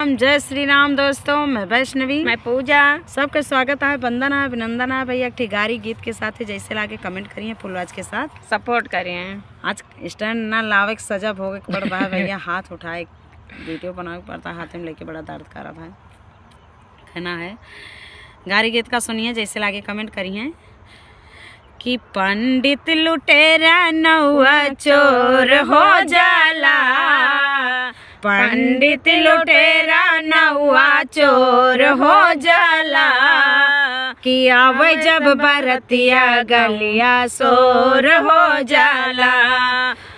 जय श्री राम दोस्तों, मैं वैष्णवी, मैं पूजा। सबका स्वागत है, वंदन है, अभिनंदन है भैया। ठिगारी गीत के साथ जैसे लागे कमेंट करिए, फुलवाज के साथ सपोर्ट करिए। आज स्टैंड ना लावे सजब हो गए बड़ भाई भैया हाथ उठाए वीडियो बनावे पड़ता, हाथ में लेके बड़ा दर्द कर रहा है। कहना है गारी गीत का सुनिए, जैसे लागे कमेंट करिए कि पंडित लुटेरा नौआ चोर हो जाला, पंडित लुटेरा नौआ चोर हो जाला, कि आवे जब बरतिया गलिया शोर हो जाला,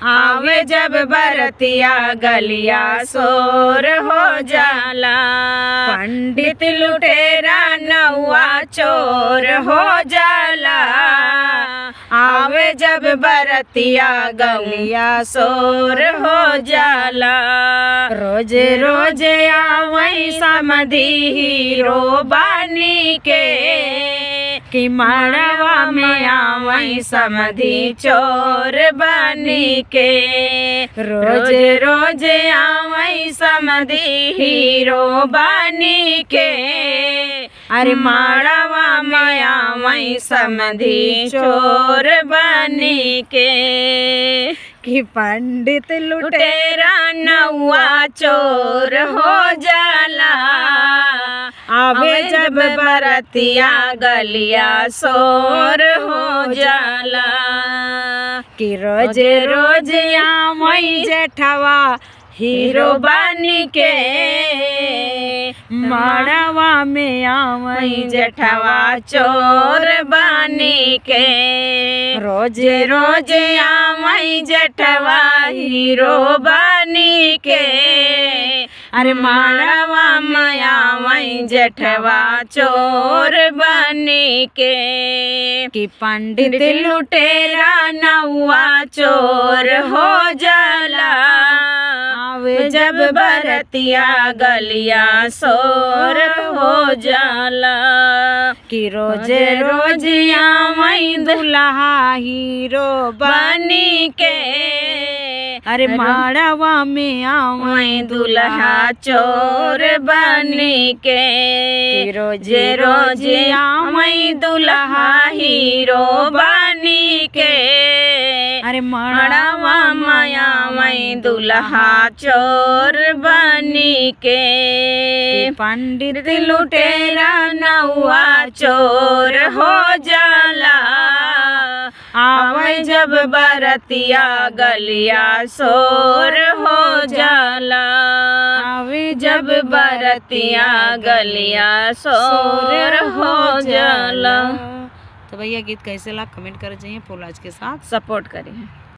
आवे जब बरतिया गलिया शोर हो जाला, पंडित लुटेरा नौआ चोर हो जाला, आवे जब बरतिया गलिया शोर हो जाला, रोज रोज आवई समधी हीरो बानी के, कि माड़वा में आवई समधी चोर बानी के, रोज रोज आवई समधी हीरो बानी के, अरे माड़वा में आवई समधी चोर बानी के, कि पंडित लुटेरा नौआ चोर हो जाला, आवे जब बरतिया गलिया शोर हो जाला, कि रोज रोज आवई जेठवा हीरो बानी के, माड़वा में आवई जेठवा चोर बानी के, रोज रोज आवई जेठवा हीरो बानी के, अरे माड़वा में आवई जेठवा चोर बानी के, कि पंडित लुटेरा नौआ चोर हो जाला, आवे जब बरतिया गलिया शोर हो जाला, कि रोज रोज आवई दुल्हा हीरो बनी के, अरे माड़वा में आवई दुल्हा चोर बनी के, कि रोज रोज आवई दुल्हा हीरो बनी के, अरे माड़वा में आवई दुल्हा चोर बनी के, पंडित लुटेरा नौआ चोर हो जाला, आवे जब बरतिया गलिया शोर हो जाला, आवे जब बरतिया गलिया शोर हो जाला। तो भैया गीत कैसे लगा कमेंट कर जाइए, फुलवाज के साथ सपोर्ट करिए।